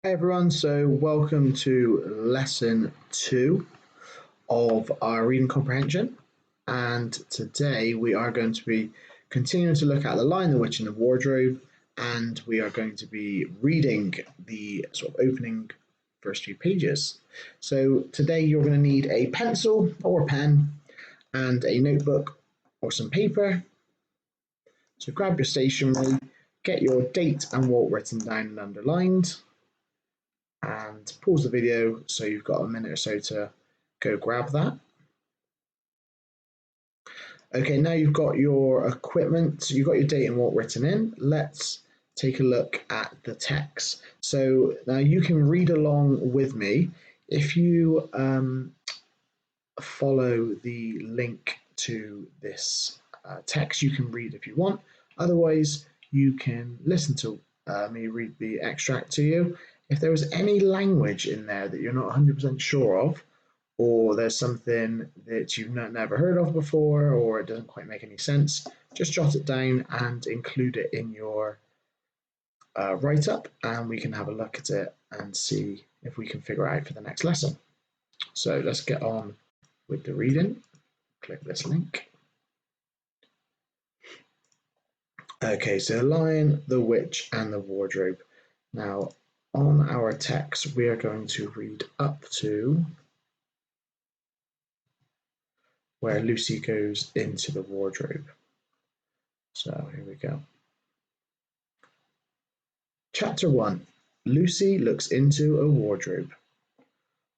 Hey everyone, so welcome to lesson 2 of our reading comprehension. And today we are going to be continuing to look at The Lion, the Witch, and the Wardrobe, and we are going to be reading the sort of opening first few pages. So today you're going to need a pencil or a pen and a notebook or some paper. So grab your stationery, get your date and what written down and underlined, and pause the video so you've got a minute or so to go grab that. Okay, now you've got your equipment, you've got your date and what written in. Let's take a look at the text. So now you can read along with me. If you follow the link to this text, you can read if you want. Otherwise, you can listen to me read the extract to you. If there was any language in there that you're not 100% sure of, or there's something that you've never heard of before, or it doesn't quite make any sense, just jot it down and include it in your write up, and we can have a look at it and see if we can figure out for the next lesson. So let's get on with the reading. Click this link. Okay, so The Lion, the Witch, and the Wardrobe. Now, on our text, we are going to read up to where Lucy goes into the wardrobe. So here we go. Chapter 1. Lucy looks into a wardrobe.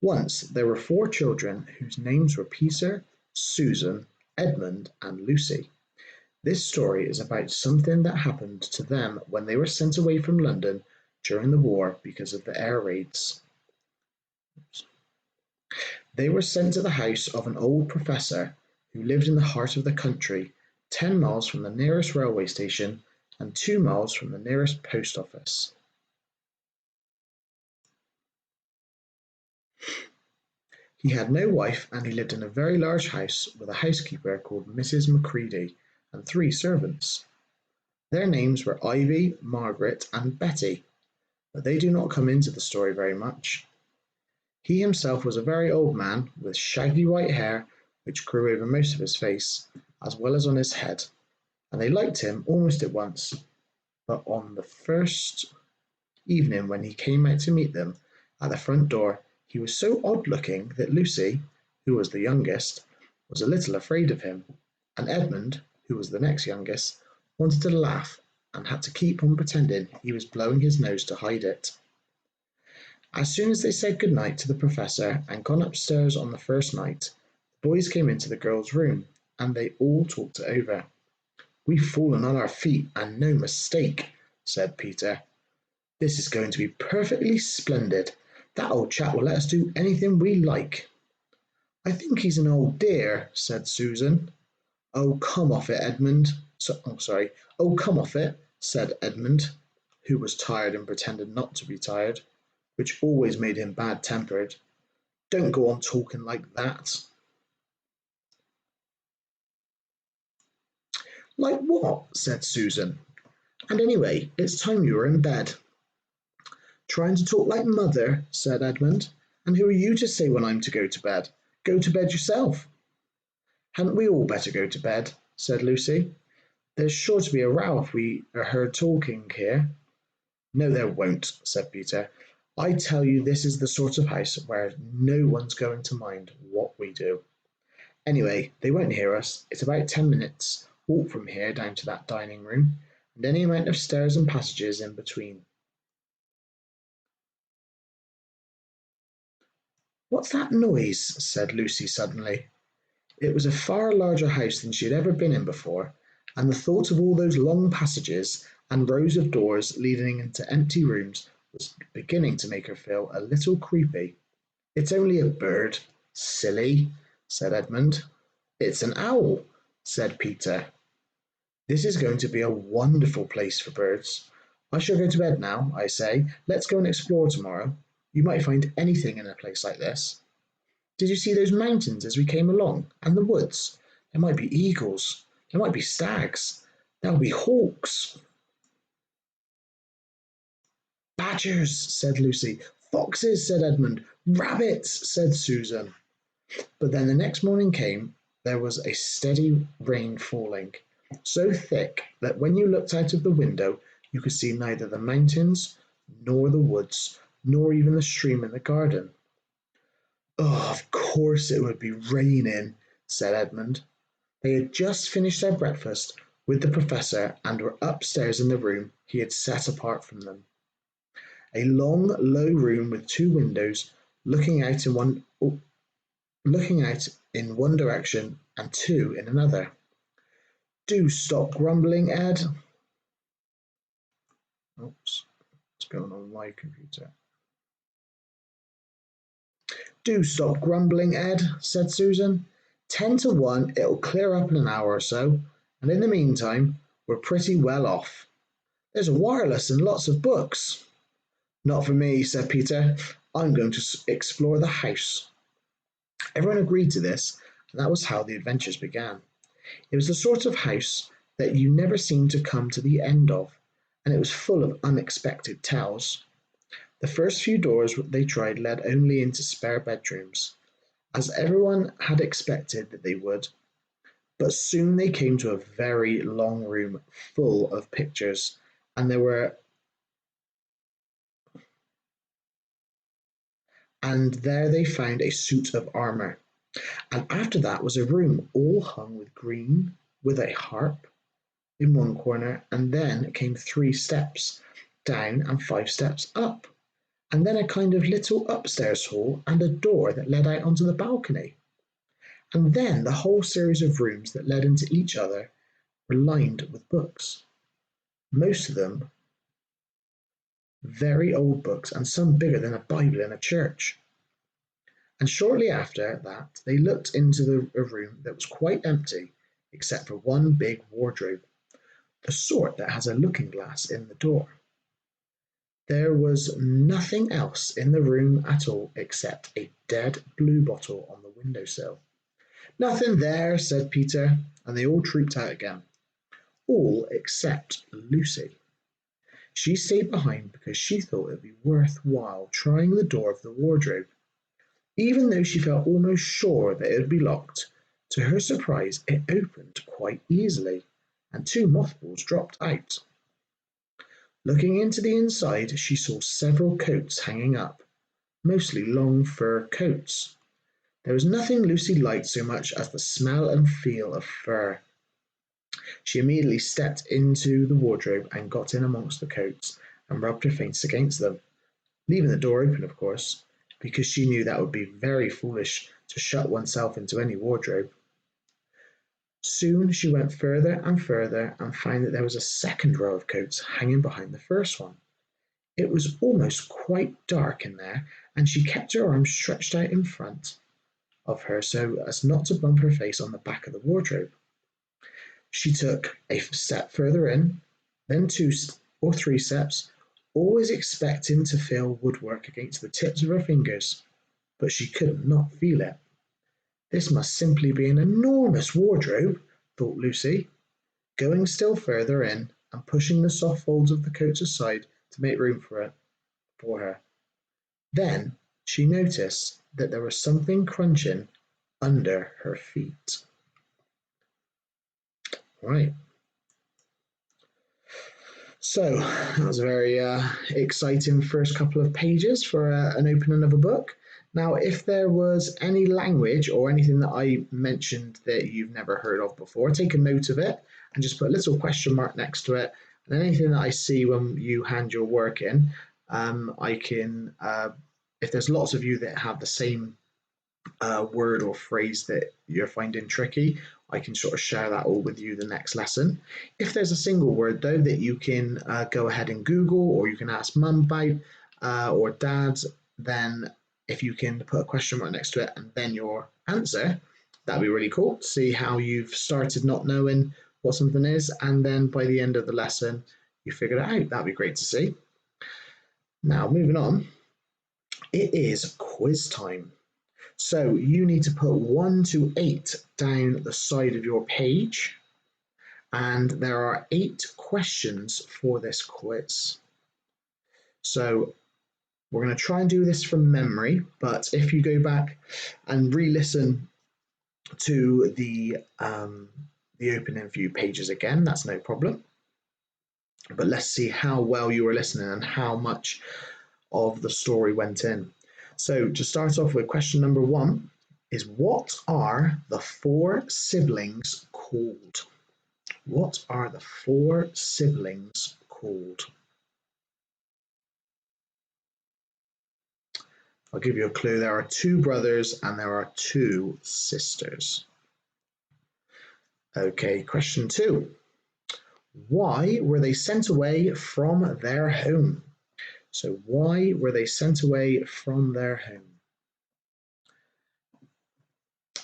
Once there were 4 children whose names were Peter, Susan, Edmund, and Lucy. This story is about something that happened to them when they were sent away from London during the war because of the air raids. They were sent to the house of an old professor who lived in the heart of the country, 10 miles from the nearest railway station and 2 miles from the nearest post office. He had no wife and he lived in a very large house with a housekeeper called Mrs. Macready and 3 servants. Their names were Ivy, Margaret, and Betty, but they do not come into the story very much. He himself was a very old man with shaggy white hair which grew over most of his face, as well as on his head, and they liked him almost at once. But on the first evening when he came out to meet them at the front door, he was so odd-looking that Lucy, who was the youngest, was a little afraid of him, and Edmund, who was the next youngest, wanted to laugh and had to keep on pretending he was blowing his nose to hide it. As soon as they said good night to the professor and gone upstairs on the first night, the boys came into the girls' room, and they all talked it over. "We've fallen on our feet, and no mistake," said Peter. "This is going to be perfectly splendid. That old chap will let us do anything we like." "I think he's an old dear," said Susan. "Oh, come off it, Edmund." "Oh, come off it," said Edmund, who was tired and pretended not to be tired, which always made him bad-tempered. "Don't go on talking like that." "Like what?" said Susan. "And anyway, it's time you were in bed." "Trying to talk like mother," said Edmund. "And who are you to say when I'm to go to bed? Go to bed yourself." "Hadn't we all better go to bed?" said Lucy. "There's sure to be a row if we are heard talking here." "No, there won't," said Peter. "I tell you this is the sort of house where no one's going to mind what we do. Anyway, they won't hear us. It's about 10 minutes walk from here down to that dining room, and any amount of stairs and passages in between." "What's that noise?" said Lucy suddenly. It was a far larger house than she had ever been in before, and the thought of all those long passages and rows of doors leading into empty rooms was beginning to make her feel a little creepy. "It's only a bird, silly," said Edmund. "It's an owl," said Peter. "This is going to be a wonderful place for birds. I shall go to bed now, I say. Let's go and explore tomorrow. You might find anything in a place like this. Did you see those mountains as we came along, and the woods? There might be eagles, there might be stags, there'll be hawks." Badgers, said Lucy. Foxes, said Edmund. Rabbits, said Susan. But then the next morning came, there was a steady rain falling, so thick that when you looked out of the window you could see neither the mountains, nor the woods, nor even the stream in the garden. Oh, of course it would be raining, said Edmund. They had just finished their breakfast with the Professor and were upstairs in the room he had set apart from them. A long, low room with two windows looking out in one direction and two in another. Do stop grumbling, Ed. Oops, what's going on with my computer? Do stop grumbling, Ed, said Susan. 10 to 1, it'll clear up in an hour or so, and in the meantime, we're pretty well off. There's a wireless and lots of books. Not for me, said Peter. I'm going to explore the house. Everyone agreed to this, and that was how the adventures began. It was the sort of house that you never seemed to come to the end of, and it was full of unexpected tells. The first few doors they tried led only into spare bedrooms, as everyone had expected that they would, but soon they came to a very long room full of pictures, and there they found a suit of armour. And after that was a room all hung with green, with a harp in one corner, and then came 3 steps down and 5 steps up, and then a kind of little upstairs hall and a door that led out onto the balcony. And then the whole series of rooms that led into each other were lined with books, most of them very old books, and some bigger than a Bible in a church. And shortly after that they looked into a room that was quite empty, except for one big wardrobe, the sort that has a looking glass in the door. There was nothing else in the room at all except a dead blue bottle on the window sill. Nothing there, said Peter, and they all trooped out again. All except Lucy. She stayed behind because she thought it would be worth while trying the door of the wardrobe. Even though she felt almost sure that it would be locked, to her surprise it opened quite easily, and 2 mothballs dropped out. Looking into the inside, she saw several coats hanging up, mostly long fur coats. There was nothing Lucy liked so much as the smell and feel of fur. She immediately stepped into the wardrobe and got in amongst the coats and rubbed her face against them, leaving the door open, of course, because she knew that would be very foolish to shut oneself into any wardrobe. Soon she went further and further and found that there was a second row of coats hanging behind the first one. It was almost quite dark in there, and she kept her arms stretched out in front of her so as not to bump her face on the back of the wardrobe. She took a step further in, then 2 or 3 steps, always expecting to feel woodwork against the tips of her fingers, but she could not feel it. This must simply be an enormous wardrobe, thought Lucy, going still further in and pushing the soft folds of the coats aside to make room for her. Then she noticed that there was something crunching under her feet. Right. So that was a very exciting first couple of pages for an opening of a book. Now, if there was any language or anything that I mentioned that you've never heard of before, take a note of it and just put a little question mark next to it. And then anything that I see when you hand your work in, I can, if there's lots of you that have the same word or phrase that you're finding tricky, I can sort of share that all with you the next lesson. If there's a single word though that you can go ahead and Google, or you can ask mum about or dad, then if you can put a question mark next to it and then your answer, that'd be really cool. See how you've started not knowing what something is, and then by the end of the lesson you figured it out. That'd be great to see. Now moving on, it is quiz time. So you need to put 1 to 8 down the side of your page, and there are 8 questions for this quiz. So we're going to try and do this from memory, but if you go back and re-listen to the opening few pages again, that's no problem. But let's see how well you were listening and how much of the story went in. So to start off with, question number 1 is, what are the 4 siblings called? What are the 4 siblings called? I'll give you a clue. There are 2 brothers and there are 2 sisters. Okay, question 2. Why were they sent away from their home? So why were they sent away from their home?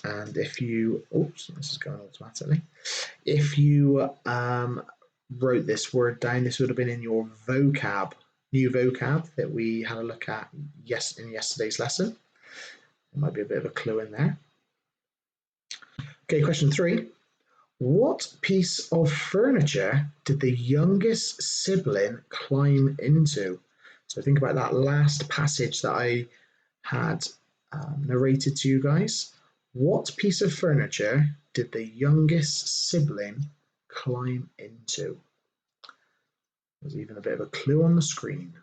And if you, oops, this is going automatically. If you wrote this word down, this would have been in your vocab, new vocab that we had a look at in yesterday's lesson. There might be a bit of a clue in there. Okay, question 3. What piece of furniture did the youngest sibling climb into? So think about that last passage that I had narrated to you guys. What piece of furniture did the youngest sibling climb into? There's even a bit of a clue on the screen.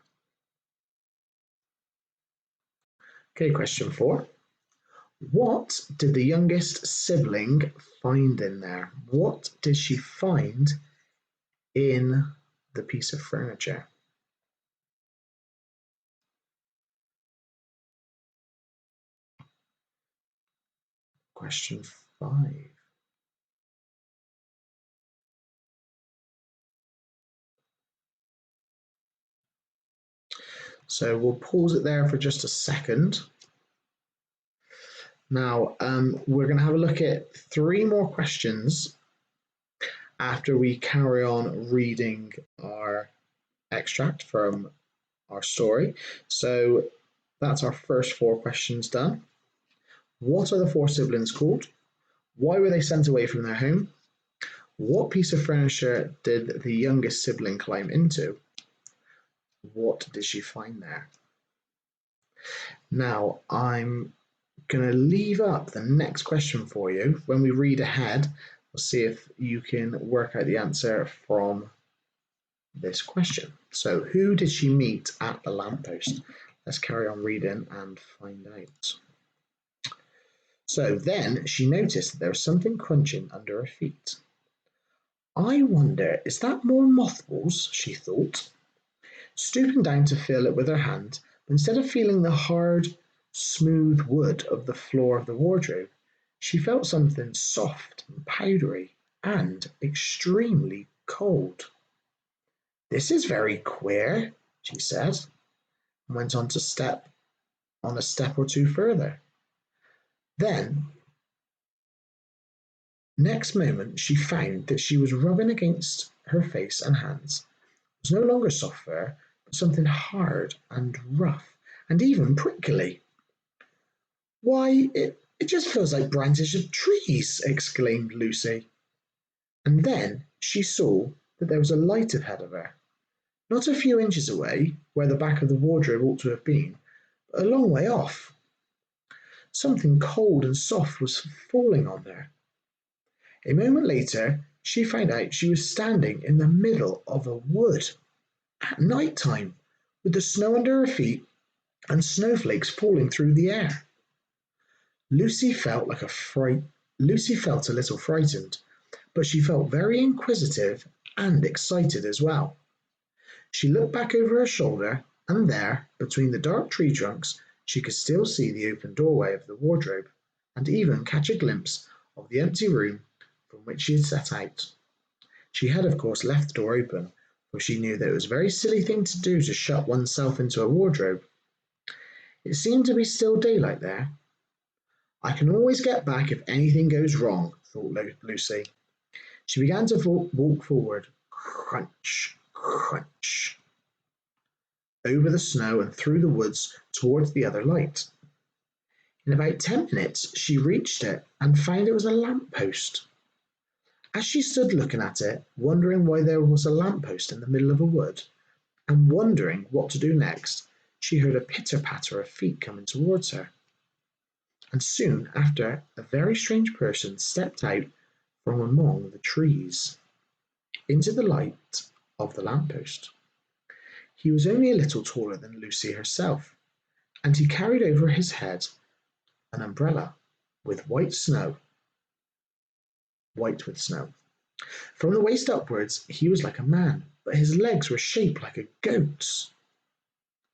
Okay, question 4. What did the youngest sibling find in there? What did she find in the piece of furniture? Question 5. So we'll pause it there for just a second. Now, we're going to have a look at 3 more questions after we carry on reading our extract from our story. So that's our first 4 questions done. What are the 4 siblings called? Why were they sent away from their home? What piece of furniture did the youngest sibling climb into? What did she find there? Now, I'm going to leave up the next question for you. When we read ahead, we'll see if you can work out the answer from this question. So, who did she meet at the lamppost? Let's carry on reading and find out. So then she noticed that there was something crunching under her feet. I wonder, is that more mothballs? She thought, stooping down to feel it with her hand, but instead of feeling the hard, smooth wood of the floor of the wardrobe, she felt something soft and powdery and extremely cold. This is very queer, she said, and went on a step or 2 further. Then, next moment, she found that she was rubbing against her face and hands. It was no longer soft fur, but something hard and rough, and even prickly. Why, it just feels like branches of trees, exclaimed Lucy. And then she saw that there was a light ahead of her, not a few inches away, where the back of the wardrobe ought to have been, but a long way off. Something cold and soft was falling on her. A moment later, she found out she was standing in the middle of a wood at night time, with the snow under her feet and snowflakes falling through the air. Lucy felt a little frightened, but she felt very inquisitive and excited as well. She looked back over her shoulder, and there, between the dark tree trunks, she could still see the open doorway of the wardrobe, and even catch a glimpse of the empty room from which she had set out. She had, of course, left the door open, for she knew that it was a very silly thing to do to shut oneself into a wardrobe. It seemed to be still daylight there. I can always get back if anything goes wrong, thought Lucy. She began to walk forward, crunch, crunch, over the snow and through the woods towards the other light. In about 10 minutes, she reached it and found it was a lamp-post. As she stood looking at it, wondering why there was a lamp-post in the middle of a wood, and wondering what to do next, she heard a pitter-patter of feet coming towards her, and soon after a very strange person stepped out from among the trees into the light of the lamp-post. He was only a little taller than Lucy herself, and he carried over his head an umbrella with white with snow. From the waist upwards he was like a man, but his legs were shaped like a goat's.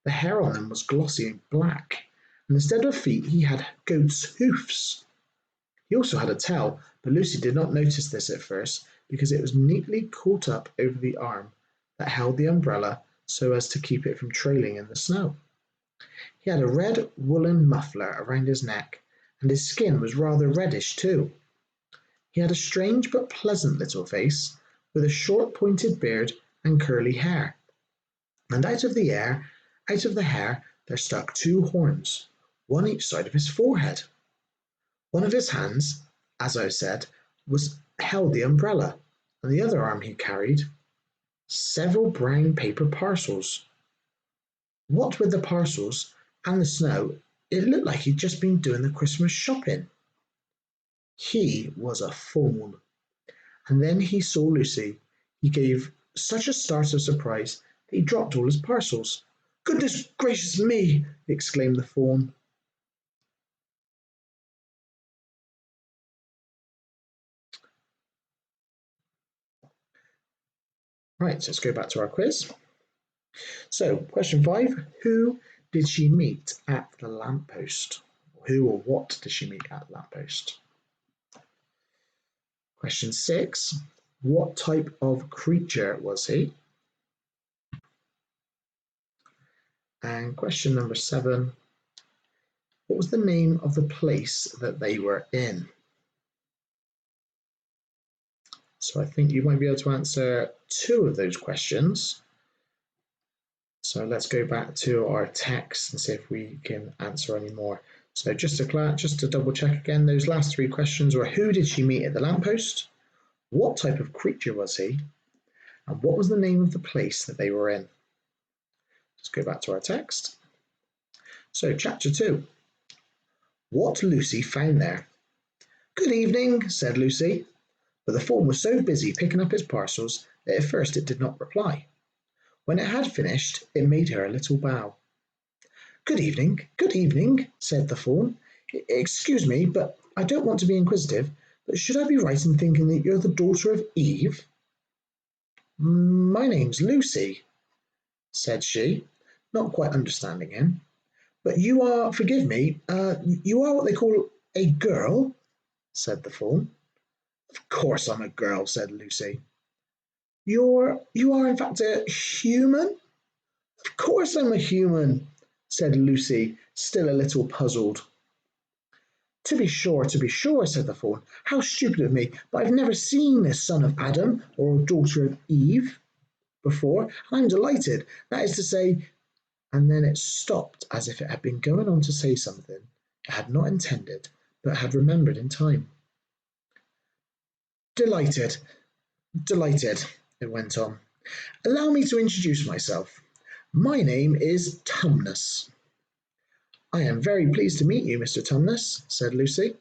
The hair on them was glossy and black, and instead of feet he had goat's hoofs. He also had a tail, but Lucy did not notice this at first because it was neatly caught up over the arm that held the umbrella so as to keep it from trailing in the snow. He had a red woolen muffler around his neck, and his skin was rather reddish too. He had a strange but pleasant little face, with a short pointed beard and curly hair, and out of the hair there stuck two horns, one each side of his forehead. One of his hands, as I said, held the umbrella, and the other arm he carried several brown paper parcels. What with the parcels and the snow, it looked like he'd just been doing the Christmas shopping. He was a fool. And then he saw Lucy. He gave such a start of surprise that he dropped all his parcels. "Goodness gracious me!" exclaimed the fawn. Right, so let's go back to our quiz. So, question 5, who did she meet at the lamppost? Who or what did she meet at the lamppost? Question 6, what type of creature was he? And question number 7, what was the name of the place that they were in? So I think you might be able to answer 2 of those questions. So let's go back to our text and see if we can answer any more. So just to double check again, those last 3 questions were: who did she meet at the lamppost? What type of creature was he? And what was the name of the place that they were in? Let's go back to our text. So chapter 2. What Lucy found there. "Good evening," said Lucy, but the fawn was so busy picking up his parcels that at first it did not reply. When it had finished, it made her a little bow. Good evening," said the fawn. "Excuse me, but I don't want to be inquisitive, but should I be right in thinking that you're the daughter of Eve?" "My name's Lucy," said she, not quite understanding him. "But you are, forgive me, you are what they call a girl?" said the fawn. "Of course I'm a girl," said Lucy. You are in fact a human?" "Of course I'm a human," said Lucy, still a little puzzled. To be sure," said the fawn. "How stupid of me, but I've never seen a son of Adam or a daughter of Eve before, and I'm delighted. That is to say," and then it stopped as if it had been going on to say something it had not intended, but had remembered in time. Delighted, it went on. "Allow me to introduce myself. My name is Tumnus." "I am very pleased to meet you, Mr. Tumnus," said Lucy.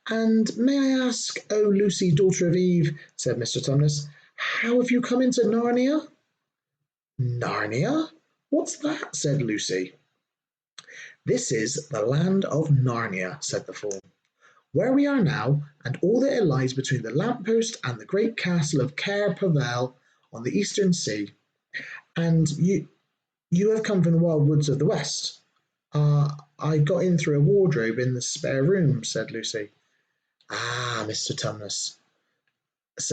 "And may I ask, oh Lucy, daughter of Eve," said Mr. Tumnus, "how have you come into Narnia?" "Narnia? What's that?" said Lucy. "This is the land of Narnia," said the fawn, "where we are now, and all that it lies between the lamppost and the great castle of Cair Paravel on the eastern sea. And you have come from the wild woods of the west." I got in through a wardrobe in the spare room," said Lucy. "Ah, said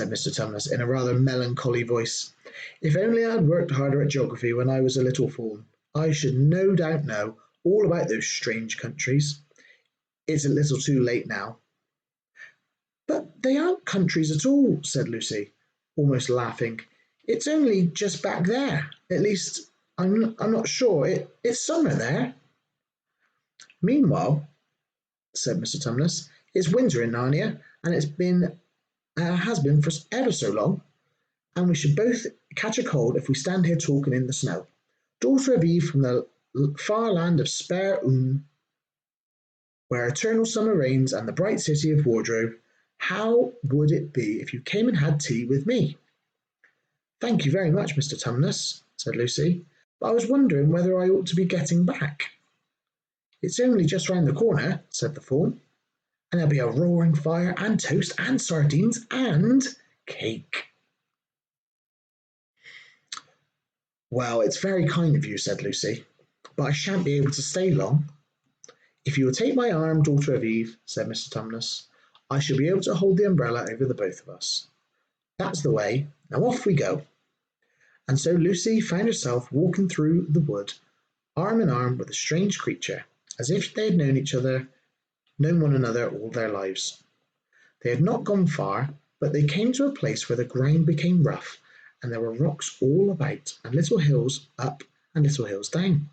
Mr. Tumnus in a rather melancholy voice. "If only I had worked harder at geography when I was a little fawn, I should no doubt know all about those strange countries. It's a little too late now." "But they aren't countries at all," said Lucy, almost laughing. "It's only just back there. At least, I'm not sure. It's summer there." "Meanwhile," said Mr. Tumnus, "it's winter in Narnia, and has been for ever so long. and we should both catch a cold if we stand here talking in the snow. Daughter of Eve from the far land of Spare Un, where eternal summer reigns and the bright city of Wardrobe, how would it be if you came and had tea with me? Thank you very much, Mr. Tumnus, said Lucy, but I was wondering whether I ought to be getting back. It's only just round the corner, said the Faun, and there'll be a roaring fire and toast and sardines and cake. Well, it's very kind of you, said Lucy, but I shan't be able to stay long. If you will take my arm, daughter of Eve, said Mr. Tumnus, I shall be able to hold the umbrella over the both of us. That's the way. Now off we go. And so Lucy found herself walking through the wood, arm in arm with a strange creature, as if they had known one another all their lives. They had not gone far, but they came to a place where the ground became rough, and there were rocks all about, and little hills up and little hills down.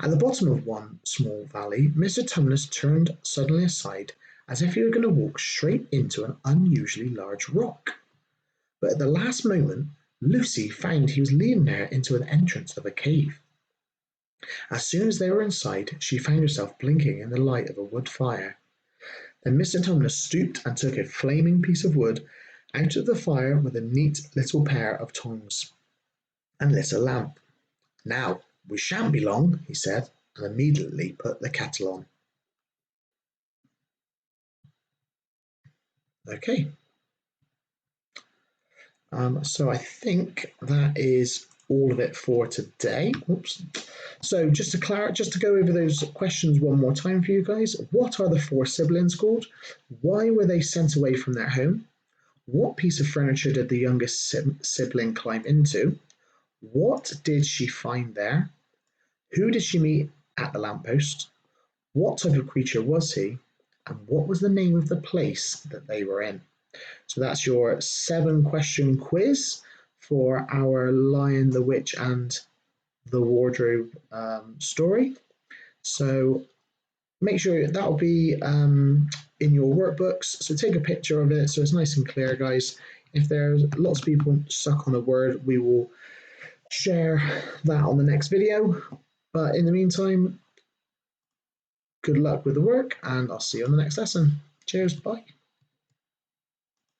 At the bottom of one small valley, Mr. Tumnus turned suddenly aside, as if he were going to walk straight into an unusually large rock. But at the last moment, Lucy found he was leading her into an entrance of a cave. As soon as they were inside, she found herself blinking in the light of a wood fire. Then Mr. Tumnus stooped and took a flaming piece of wood out of the fire with a neat little pair of tongs, and lit a lamp. Now, we shan't be long, he said, and immediately put the kettle on. Okay. So I think that is all of it for today. Oops. So just to go over those questions one more time for you guys. What are the four siblings called? Why were they sent away from their home? What piece of furniture did the youngest sibling climb into? What did she find there? Who did she meet at the lamppost? What type of creature was he? And what was the name of the place that they were in? So that's your 7-question quiz for our Lion, the Witch, and the Wardrobe story. So make sure that will be in your workbooks. So take a picture of it so it's nice and clear, guys. If there's lots of people stuck on a word, we will share that on the next video. But in the meantime, good luck with the work, and I'll see you on the next lesson. Cheers, bye.